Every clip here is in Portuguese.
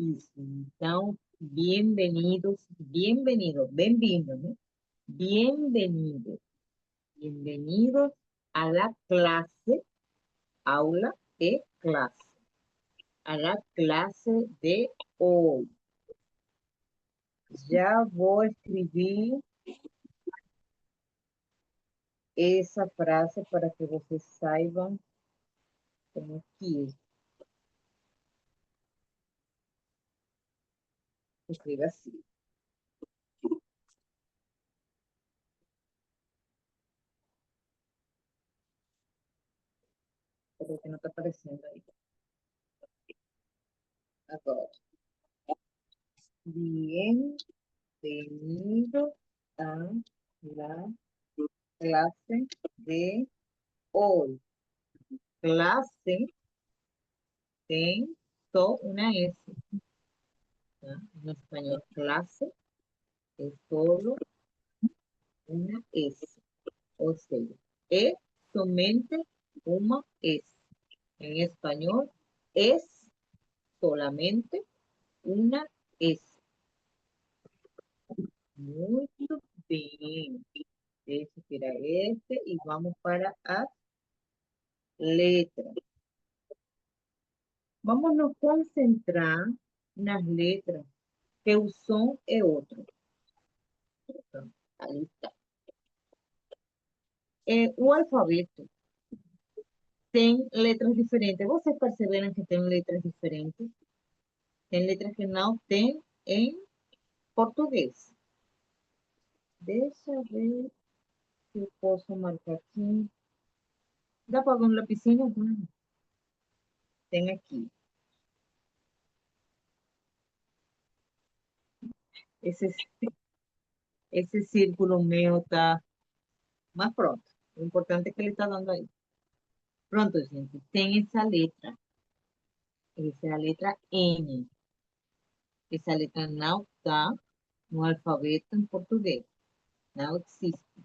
Isso. Então, bem-vindos, bem-vindo, bem-vindo, né? Bienvenido, bienvenidos a la clase, aula e clase, a la clase de hoy. Ya voy a escribir esa frase para que vocês saibam como que es. Escreva assim. Peraí que não está aparecendo aí. Agora. Bienvenido a la clase de hoy. Clase tem só una S. ¿Ya? En español, clase es solo una S. O sea, es somente una S. En español, es solamente una S. Muy bien. Ese será este y vamos para a letra. Vamos a concentrar nas letras, que o som é outro. Então, aí está. O alfabeto tem letras diferentes. Vocês perceberam que tem letras diferentes? Tem letras que não tem em português. Deixa eu ver se eu posso marcar aqui. Dá para ver um lapisinho? Tem aqui. Esse, esse círculo meu tá... Mas pronto. O importante é que ele está dando aí. Pronto, gente. Tem essa letra. Essa é a letra N. Essa letra não está no alfabeto em português. Não existe.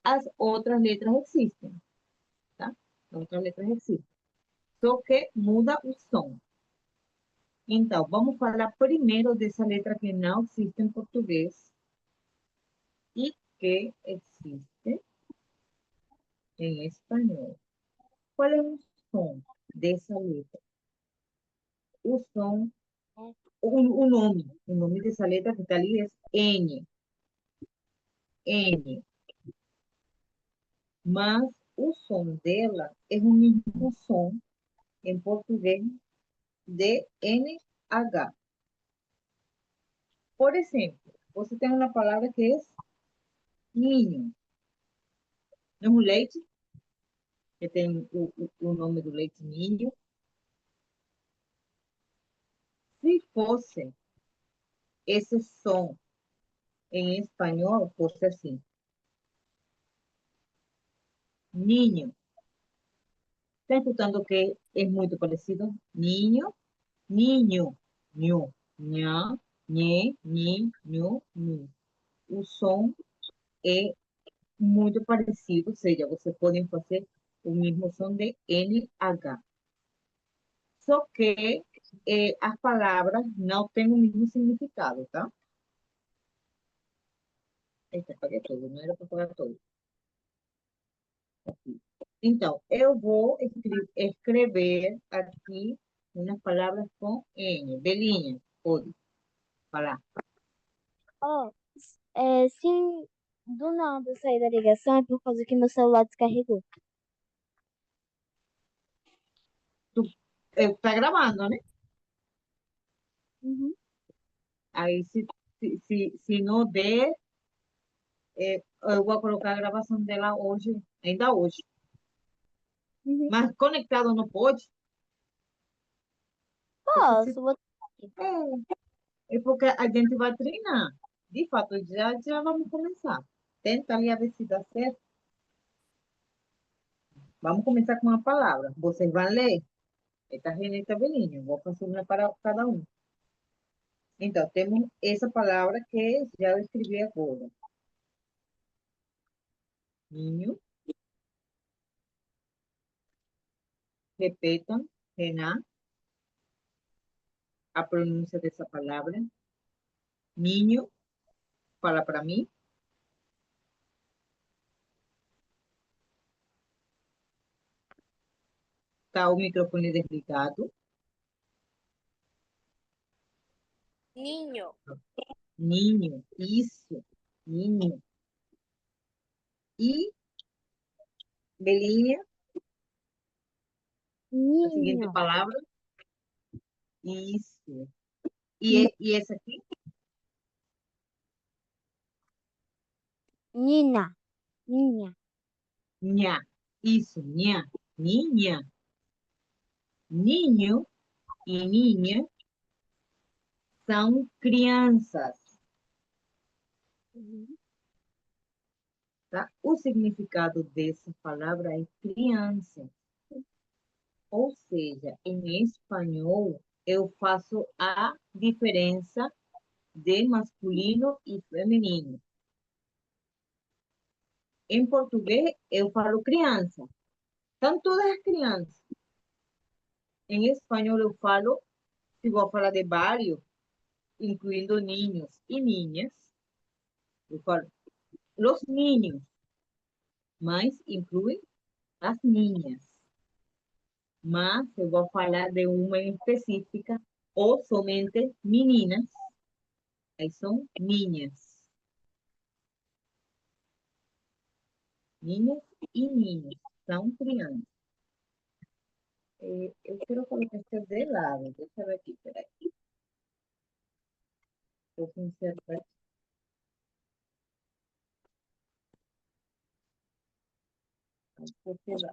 As outras letras existem, tá? As outras letras existem. Só que muda o som. Então, vamos falar primeiro dessa letra que não existe em português e que existe em espanhol. Qual é o som dessa letra? O som, o nome dessa letra que está ali é N. N. Mas o som dela é o mesmo som em português de NH. Por exemplo, você tem uma palavra que é ninho. Não é um leite, que tem o nome do leite ninho. Se fosse esse som em espanhol, fosse assim. Ninho. Está escutando que é muito parecido? Ninho, ninho, nho, nhã, nhê, nhi, nho, nhu. O som é muito parecido, ou seja, você pode fazer o mesmo som de NH. Só que as palavras não têm o mesmo significado, tá? Eita, apaguei tudo, não era para apagar tudo. Aqui. Então, eu vou escrever aqui umas palavras com N. Belinha, pode falar. Ó, se do nada eu sair da ligação é por causa que meu celular descarregou. Tu está gravando, né? Uhum. Aí, se não der, eu vou colocar a gravação dela hoje, ainda hoje. Uhum. Mas conectado não pode? Porque se, Posso, vou... é porque a gente vai treinar. De fato, já vamos começar. Tenta ali a ver se dá certo. Vamos começar com uma palavra. Vocês vão ler. Esta Renata Belinho. Vou fazer uma para cada um. Então, temos essa palavra que já eu escrevi agora. Ninho. Repetam. Renan. a pronúncia dessa palavra. Niño, fala para mim. Tá o microfone desligado. Niño. Ninho, isso, ninho. E, Belinha, a seguinte Niño. palavra. Isso. E essa aqui? Nina. Niña. Nha. Isso, nha. Ninha. Ninho e ninha são crianças, tá? O significado dessa palavra é criança. Ou seja, em espanhol, eu faço a diferença de masculino e feminino. Em português, eu falo criança. São todas as crianças. Em espanhol, eu falo, se vou falar de vários, incluindo niños e niñas, eu falo los niños, mas inclui as niñas. Mas eu vou falar de uma em específica, ou somente meninas, aí são niñas. Niñas e niños, são crianças. Eu quero colocar este de lado, deixa eu ver aqui, peraí. Vou consertar. Porque lá,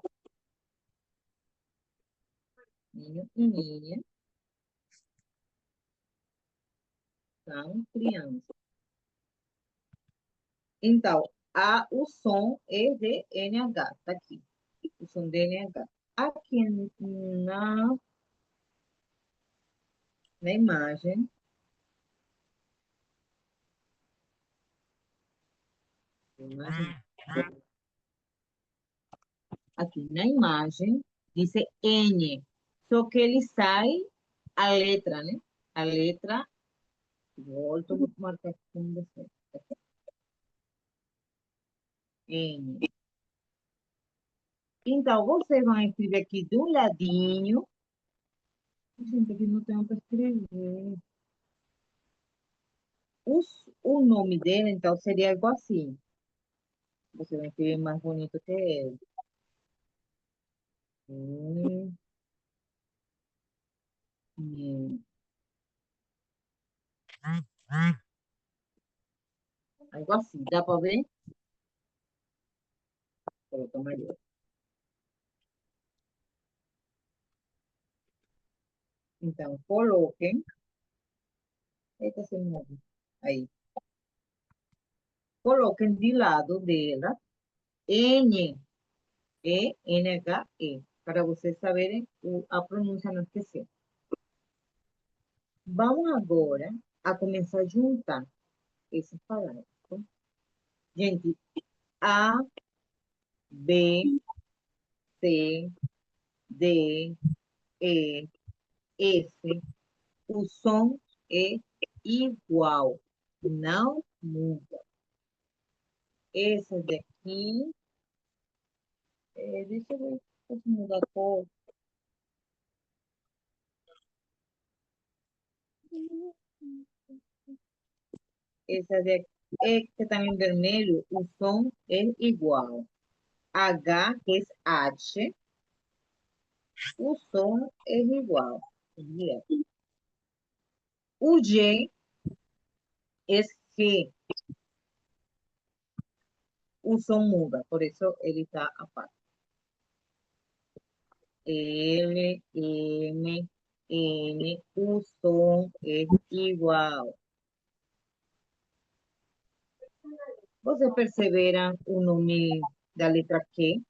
niño e niña são crianças. Então, o som é de NH, tá aqui. O som de NH. Aqui na imagem, imagem, aqui na imagem, diz N. Só que ele sai a letra, né? A letra, volto a marcar aqui como você. N. Então, vocês vão escrever aqui do ladinho. Gente, aqui não tem para escrever. O nome dele, então, seria igual assim. Você vai escrever mais bonito que ele. Hum, hum. Algo assim, dá para ver? Coloca maior. Então, coloquem. Eita, se move. Aí. Coloquem de lado dela N, E-N-H-E, para vocês saberem a pronúncia, não esquecer. Vamos agora a começar a juntar essas palavras. Tá? Gente, A, B, C, D, E, F, o som é igual, não muda. Essa daqui, deixa eu ver se posso mudar a cor. Essa daqui é que está em vermelho, o som é igual. H, que é H, o som é igual. O G é G, o som muda, por isso ele está a parte. L, M, N, o som é igual. Vocês perceberam o nome da letra Q?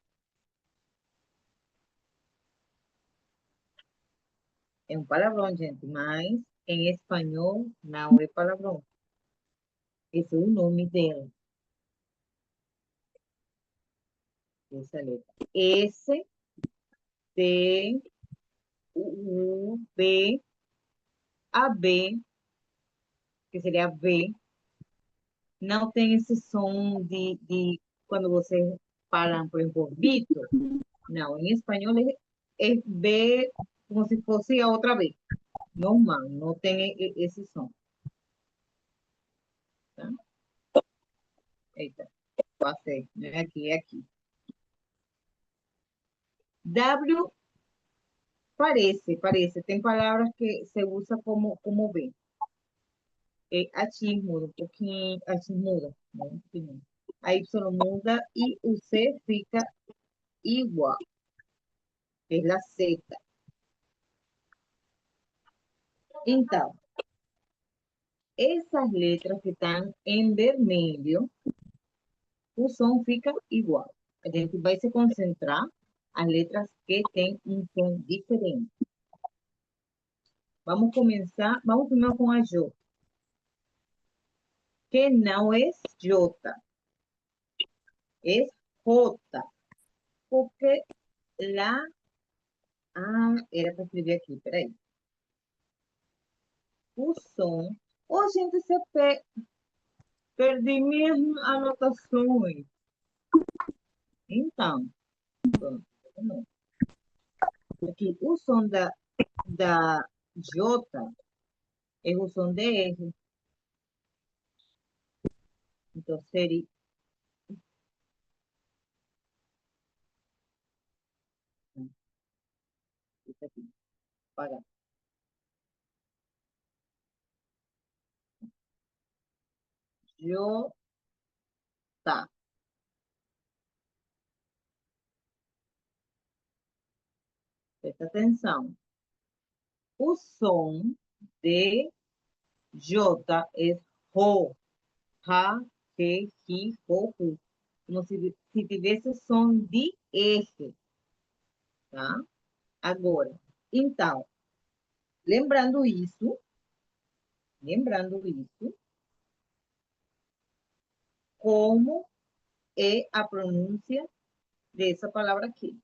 É um palavrão, gente, mas em espanhol não é palavrão. Esse é o nome dela, essa letra. S, T, U, B, a B, que seria V, não tem esse som de quando você fala, por exemplo, Vitor. Não, em espanhol é B como se fosse a outra B. Normal, não tem esse som. Tá? Eita, passei. Não é aqui, é aqui. W parece. Tem palavras que se usa como B. H muda um pouquinho, H muda, né? Um pouquinho. A Y muda e o C fica igual. É a Z. Então, essas letras que estão em vermelho, o som fica igual. A gente vai se concentrar as letras que têm um som diferente. Vamos primeiro com a J, que não é J, é J, porque lá, era para escrever aqui, peraí. O som, gente, perdi minhas anotações. Então, pronto, não. Aqui, o som da J é o som de R. Então, seria. Isso aqui, apagar. J. Presta atenção. O som de J é Ro, Ra, Re, Ri, Ro, Ru. Como se tivesse som de R, tá? Agora, então, lembrando isso, como é a pronúncia dessa palavra aqui.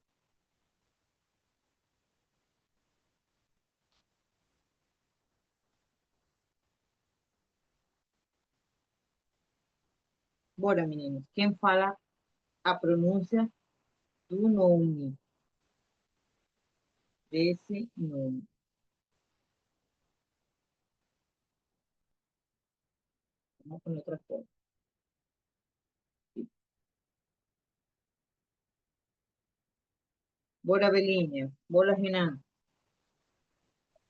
Bora, meninos. Quem fala a pronúncia do nome? Desse nome. Vamos com outra coisa. Bora, Belinha. Bora, Renan.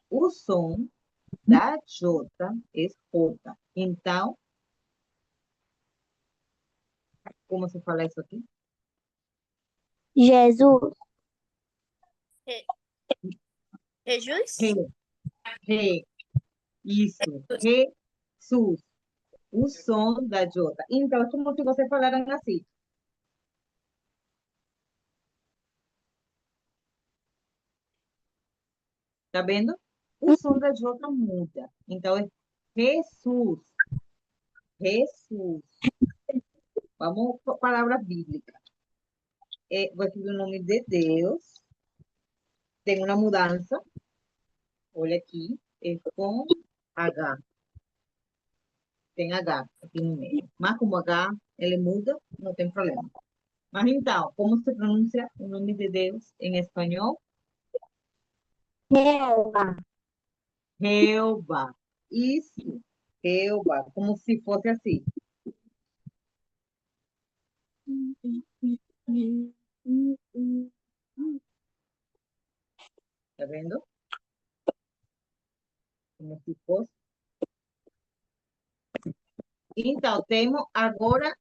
O som da J é J. Então, como se fala isso aqui? Jesus. Re- Jesus? Re, re. Isso. Jesus. O som da J. Então, é como se você falaram assim. Tá vendo? O som da J muda. Então, é Jesus. Jesus. Vamos para a palavra bíblica. Vai ser o nome de Deus. Tem uma mudança. Olha aqui. É com H. Tem H aqui no meio. Mas como H, ele muda, não tem problema. Mas então, como se pronuncia o nome de Deus em espanhol? Jeová. Jeová. Isso. Jeová. Como se fosse assim. Tá vendo? Como se fosse. Então, temos agora,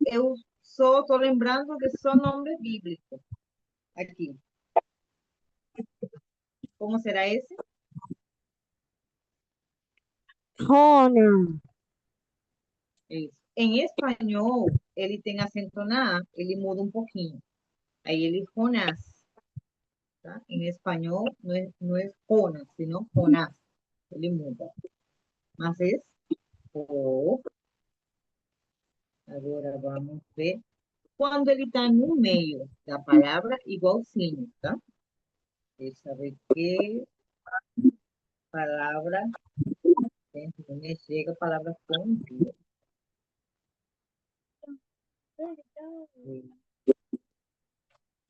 eu só estou lembrando de só nome bíblico. Aqui. Como será esse? Rona. Isso. Em espanhol, ele tem acento na A, ele muda um pouquinho. Aí ele Jonás. Tá? Em espanhol, não é Jonas, sino Jonás. Ele muda. Mas é O. Agora vamos ver. Quando ele está no meio da palavra, igualzinho, tá? Deixa eu ver que. Palabras, me llega palabras con J.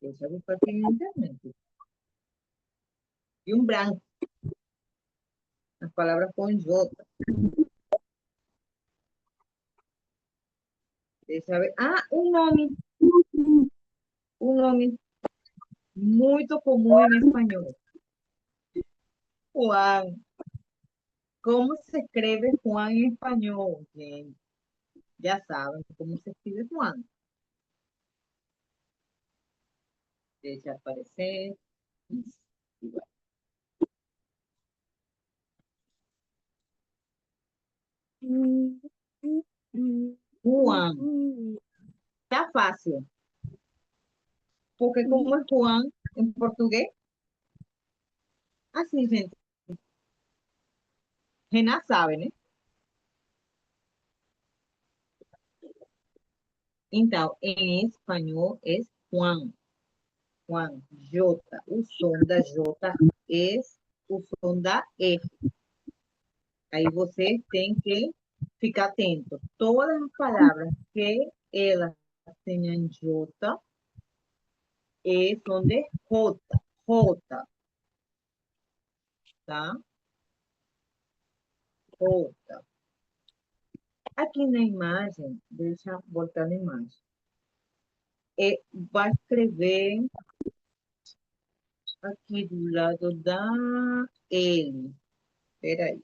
Eso es buscar aquí en internet. Y un blanco, las palabras con J. Usted sabe, un nome muy común en español. Juan. ¿Cómo se escribe Juan en español? Gente? Ya saben cómo se escribe Juan. Desaparecer. Igual. Juan. Está fácil. Porque como es Juan en portugués, así, gente. Gena saben, ¿eh? Então, em espanhol é Juan. Juan, J. O som da J é o som da R. Aí você tem que ficar atento. Todas as palavras que elas tenham J são de J. J, tá? J. Aqui na imagem, deixa eu botar na imagem. Vai escrever aqui do lado da L. Espera aí.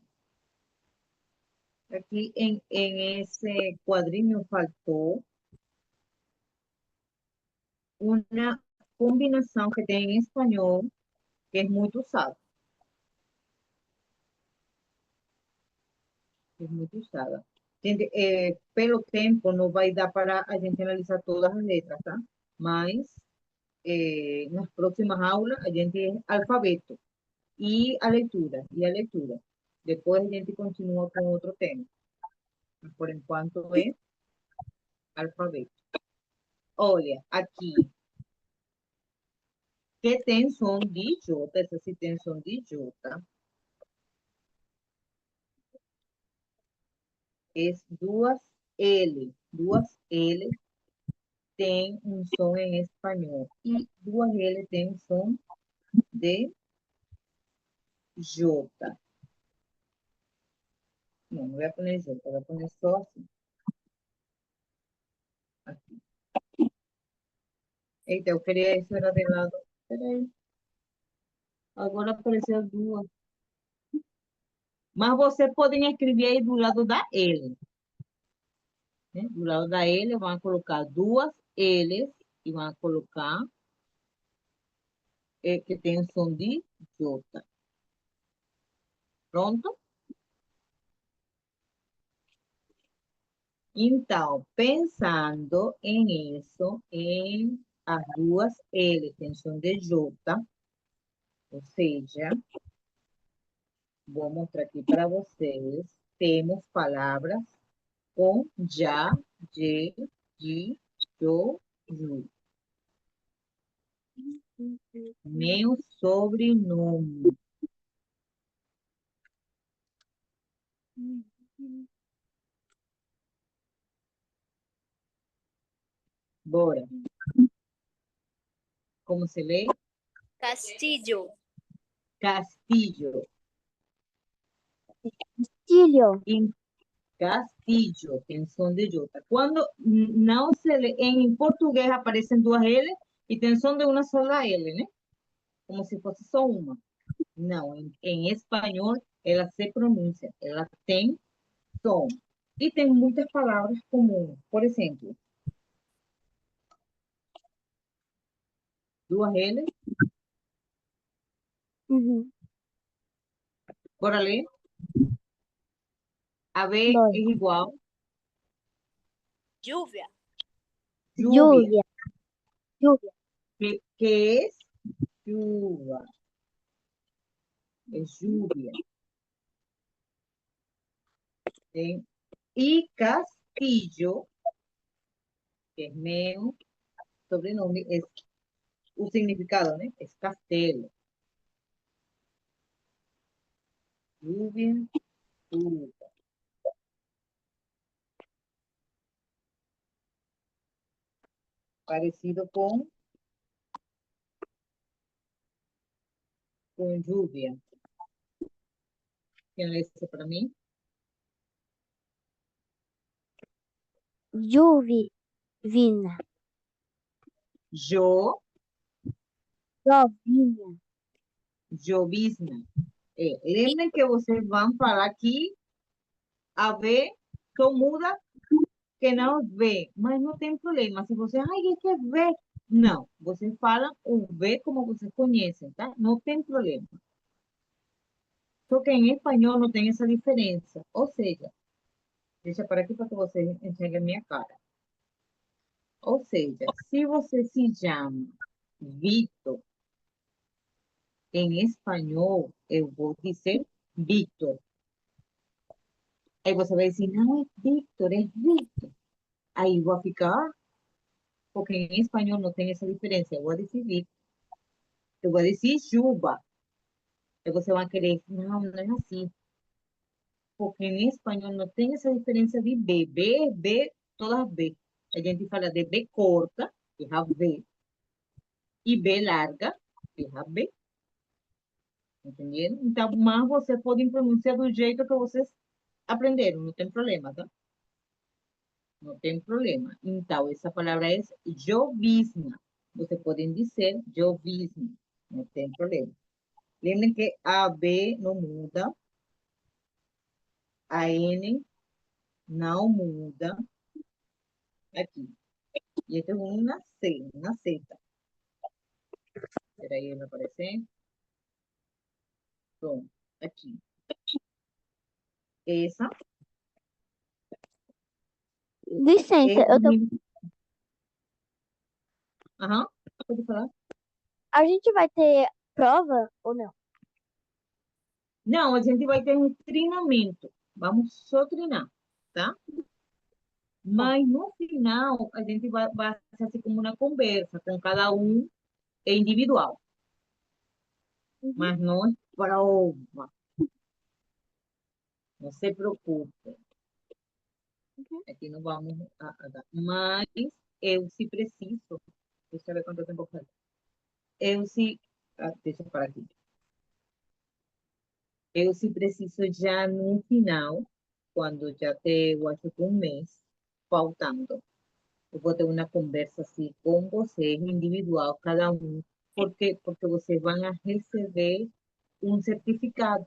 Aquí en ese cuadrino faltó una combinación que tiene en español que es muy usada. Es muy usada. Gente, pelo tempo não vai dar para a gente analisar todas as letras, tá? Mas nas próximas aulas a gente é alfabeto e a leitura, Depois a gente continua com outro tema. Mas por enquanto é alfabeto. Olha, aqui que tem som de J, essa sim tem som de J, é duas L. Duas L tem um som em espanhol. E duas L tem um som de J. Não, não vai poner J, vai poner só assim. Aqui. Eita, eu queria isso era de lado. Peraí. Agora apareceu duas. Mas você pode escrever aí do lado da L. Né? Do lado da L, vão colocar duas L's e vão colocar que tem o som de J. Pronto? Então, pensando em isso, em as duas L tem som de J, ou seja, vou mostrar aqui para vocês, temos palavras com já, de, yo, ju. Meu sobrenome. Bora. Como se lê? Castillo. Castillo. Castilho. Em Castillo, tem som de J. Quando não se lê, em português aparecem duas L e tem som de uma sola L, né? Como se fosse só uma. Não, em espanhol ela se pronuncia, ela tem som. E tem muitas palavras comuns. Por exemplo, duas L, Uhum. bora ler. A B Bora. es igual. Lluvia. Lluvia. Lluvia. ¿Qué es? Lluvia. Es lluvia. ¿Sí? Y Castillo, que es meu sobrenome, es un significado, ¿no? Es castelo. Lluvia, chuva. Parecido com lluvia. ¿Quién le dice para mí? Juvina. Yo, Jovinha. llovizna. Lembrem que vocês vão falar aqui a V que muda, que não V, mas não tem problema. Se você, ai, é que é V. Não, vocês falam o V como vocês conhecem, tá? Não tem problema. Só que em espanhol não tem essa diferença. Ou seja, deixa para aqui para que vocês enxerguem a minha cara. Ou seja, se você se chama Vitor, em espanhol, eu vou dizer Vitor. Aí você vai dizer, não é Victor, é Vitor. Aí vou ficar, porque em espanhol não tem essa diferença. Eu vou dizer Vitor. Eu vou dizer Juba. Aí você vai querer, não, não é assim. Porque em espanhol não tem essa diferença de B. B, B, todas B. A gente fala de B corta, que é a B, e B larga, que é a B. Entenderam? Então, mas você pode pronunciar do jeito que vocês aprenderam, não tem problema, tá? Não tem problema. Então, essa palavra é llovizna. Vocês podem dizer llovizna, não tem problema. Lembrem que a B não muda, a N não muda aqui. E esta é uma C, uma seta. Espera aí, vai aparecer. Pronto, aqui. Essa Licença, é eu tô... Aham, pode falar. a gente vai ter prova ou não? Não, a gente vai ter um treinamento. Vamos só treinar, tá? Tá. Mas no final, a gente vai ser assim como uma conversa com cada um, é individual, Uhum. mas não é prova. Não se preocupe. Uhum. Aqui não vamos a dar. Mas eu, se preciso, deixa eu ver quanto tempo falta. Eu, se. Deixa eu parar aqui. Eu, se preciso, já no final, quando já ter, eu acho que um mês faltando, eu vou ter uma conversa assim com vocês, individual, cada um. Por quê? Porque vocês vão a receber um certificado.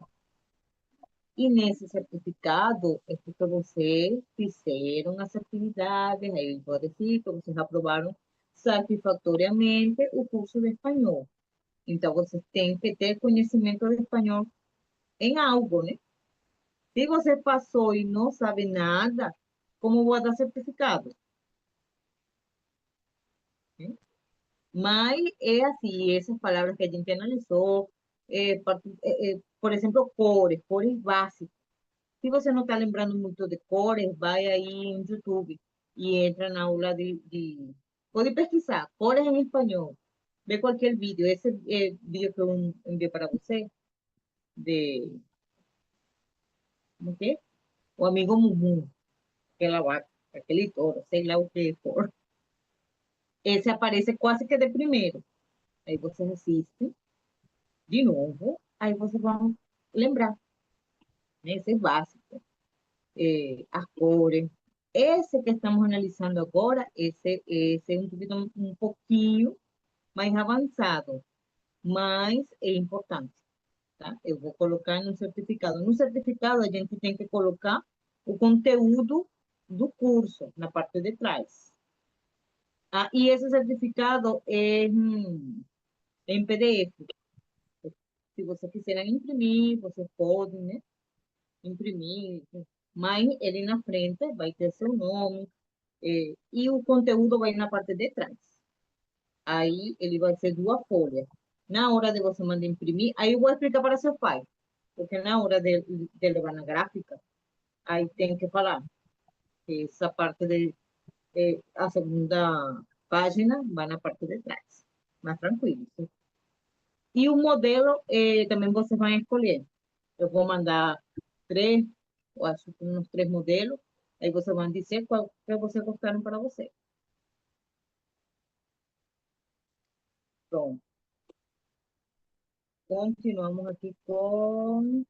E nesse certificado é porque vocês fizeram as atividades, aí pode decir que vocês aprovaram satisfatoriamente o curso de espanhol. Então, vocês têm que ter conhecimento de espanhol em algo, né? Se você passou e não sabe nada, como vou dar certificado? Né? Mas é assim, essas palavras que a gente analisou, por exemplo, cores, cores básicas. Se você não está lembrando muito de cores, vai aí no YouTube e entra na aula Pode pesquisar, cores em espanhol. Vê qualquer vídeo. Esse vídeo que eu enviei para você, de, como que é? O amigo Mumu, aquela vaca, aquele toro, sei lá o que for. Esse aparece quase que de primeiro. Aí você assiste de novo, aí você vai lembrar, né? Esse é básico. As cores. Esse que estamos analisando agora, esse é um pouquinho mais avançado, mas é importante, tá? Eu vou colocar no certificado. No certificado, a gente tem que colocar o conteúdo do curso na parte de trás. E esse certificado é em PDF. Se você quiser imprimir, você pode, né? Imprimir, mas ele na frente vai ter seu nome, e o conteúdo vai na parte de trás. Aí ele vai ser duas folhas. Na hora de você mandar imprimir, aí eu vou explicar para seu pai, porque na hora de levar na gráfica, aí tem que falar que essa parte a segunda página vai na parte de trás. Mais tranquilo. Sim. E o modelo também você vai escolher. Eu vou mandar 3, eu acho que uns 3 modelos. Aí você vai dizer qual que você gostaram para você. Pronto. Continuamos aqui com...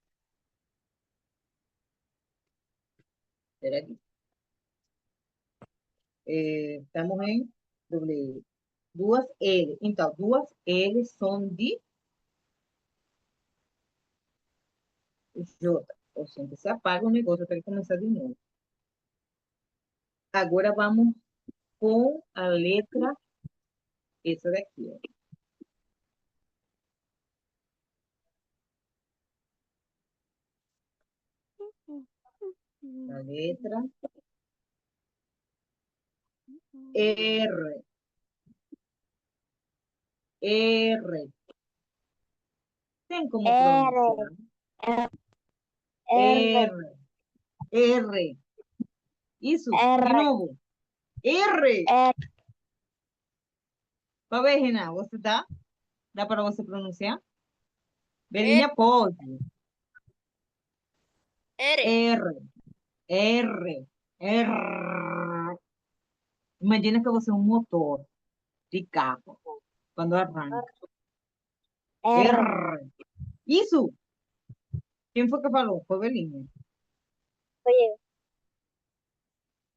Espera aqui. Estamos em W. Duas L. Então, duas L são de J. Ou seja, se apaga o negócio, eu tenho que começar de novo. Agora vamos com a letra, essa daqui, ó. A letra R. R. Tem como pronunciar? R, R. R. Isso, de R, novo. R. R, Para ver, Renan, você dá? Dá para você pronunciar? R, Belinha pode. R, R. R. R. Imagina que você é um motor de carro, quando arranca. R. R. Isso. Quem foi que falou? Foi Belinha. Foi eu.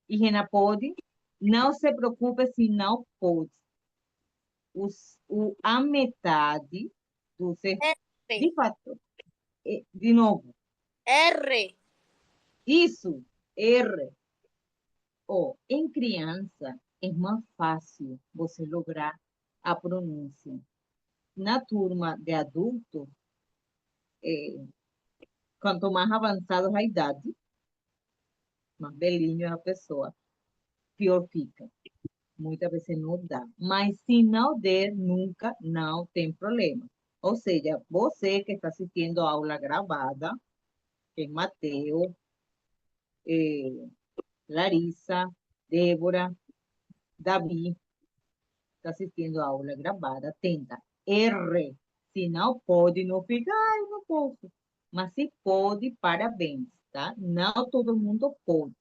E Renan pode. Não se preocupe se não pode. A metade do ser, R, de fato, de novo, R. isso, R. Ó, em criança é mais fácil você lograr a pronúncia. Na turma de adulto, eh, quanto mais avançada a idade, mais velhinho é a pessoa, pior fica. Muitas vezes não dá. Mas se não der, nunca, não tem problema. Ou seja, você que está assistindo a aula gravada, que é Mateus, eh, Larissa, Débora, Davi, está assistindo a aula gravada, tenta. R. Se não pode, não fica, ai, não posso. Mas se pode, parabéns, tá? Não todo mundo pode.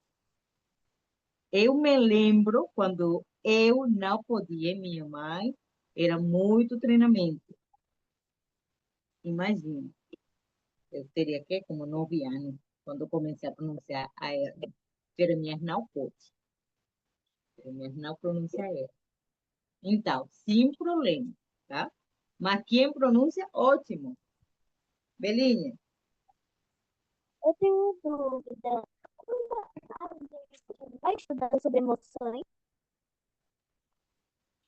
Eu me lembro quando eu não podia, minha mãe, era muito treinamento. Imagina, eu teria que, como 9 anos, quando eu comecei a pronunciar a R. Jeremias não pode. Jeremias não pronuncia R. Então, sem problema, tá? Mas quem pronuncia, ótimo. Belinha, Eu tenho uma dúvida. Quando a gente vai estudar sobre emoções,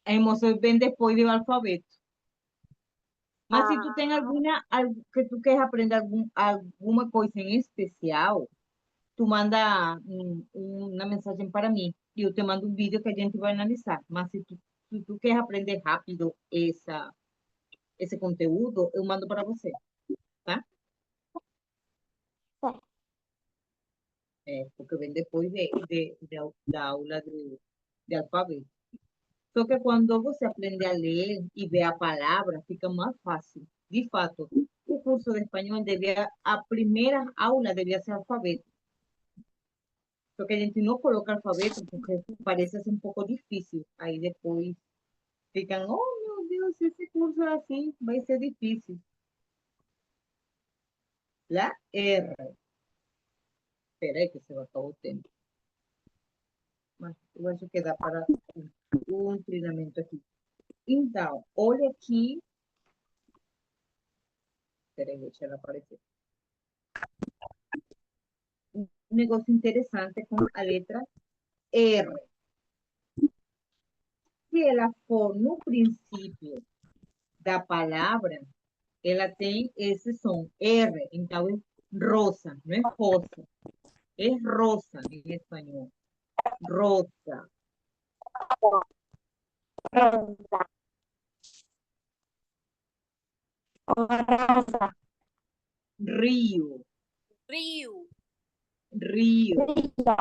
a emoção vem depois do alfabeto. Mas se tu tem ah, que tu queres aprender alguma coisa em especial, tu manda uma mensagem para mim e eu te mando um vídeo que a gente vai analisar. Mas se tu quer aprender rápido esse conteúdo, eu mando para você, tá? certo. Porque vem depois da aula de alfabeto. Só que quando você aprende a ler e ver a palavra, fica mais fácil. De fato, o curso de espanhol a primeira aula devia ser alfabeto. Só que a gente não coloca alfabeto porque parece ser um pouco difícil. Aí depois ficam, oh meu Deus, esse curso é assim, vai ser difícil. La R. Espera aí que se vai acabar o tempo. Mas eu acho que dá para um treinamento aqui. Então, olha aqui. Espera aí, deixa ela aparecer. Um negócio interessante com a letra R. Se ela for no princípio da palavra, ela tem esse som, R. Então, é rosa, não é rosa. É rosa em espanhol. Rosa. Rosa, rosa, Río. Rio. Río. río, Isso.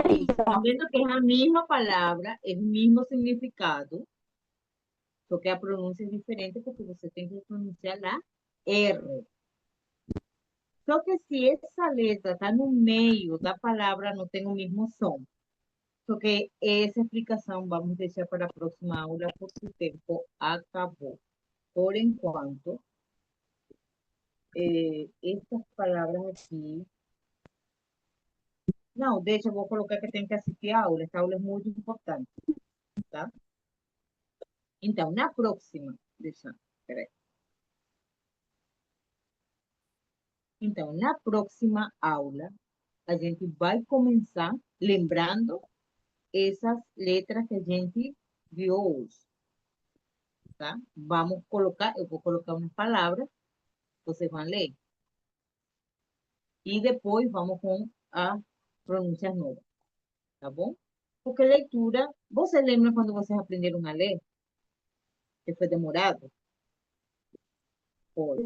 río. Están viendo que es la misma palabra, es el mismo significado, só que a pronuncia es diferente porque você tem que pronunciar la R. Só que se essa letra está no meio da palavra, não tem o mesmo som. Só que essa explicação vamos deixar para a próxima aula, porque o tempo acabou. Por enquanto, estas palavras aqui... Não, deixa, eu vou colocar que tem que assistir a aula. Essa aula é muito importante, tá? Então, na próxima... Deixa, peraí. Então, na próxima aula, a gente vai começar lembrando essas letras que a gente viu hoje, tá? Vamos colocar, eu vou colocar umas palavras, vocês vão ler. E depois vamos com as pronúncias novas, tá bom? Porque leitura, você lembra quando vocês aprenderam a ler? Que foi demorado? Foi.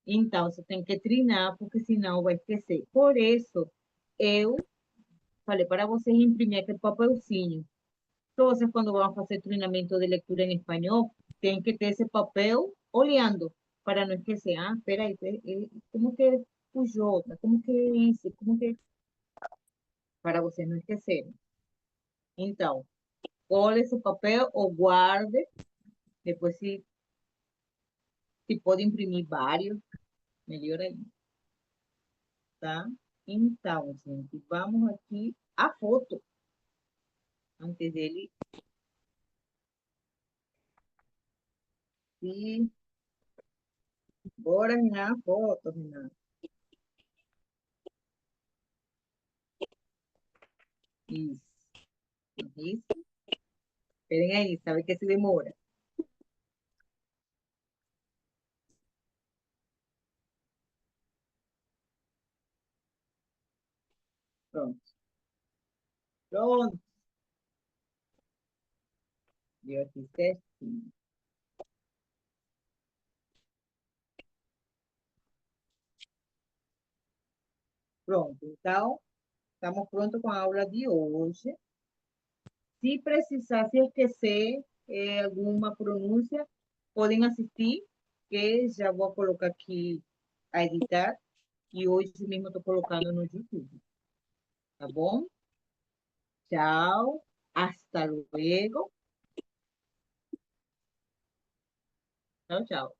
Então, você tem que treinar, porque senão vai esquecer. Por isso, eu falei para vocês imprimir aquele papelzinho. Então, vocês, quando vão fazer treinamento de leitura em espanhol, tem que ter esse papel olhando, para não esquecer. Ah, espera aí, como que fugiu? Como que é isso? Como que... Para vocês não esquecerem. Então, cole esse papel ou guarde. Depois, se pode imprimir vários, melhor ainda, tá? Então, gente, vamos aqui a foto. Antes dele. E bora mirar a foto, Renato. Isso. Isso. Esperem aí, sabe que se demora. Pronto. Pronto. Deu aqui certinho. Pronto. Então, estamos prontos com a aula de hoje. Se precisar, se esquecer alguma pronúncia, podem assistir, que já vou colocar aqui a editar. E hoje mesmo estou colocando no YouTube. Tá bom? Tchau. Hasta luego. Tchau, tchau.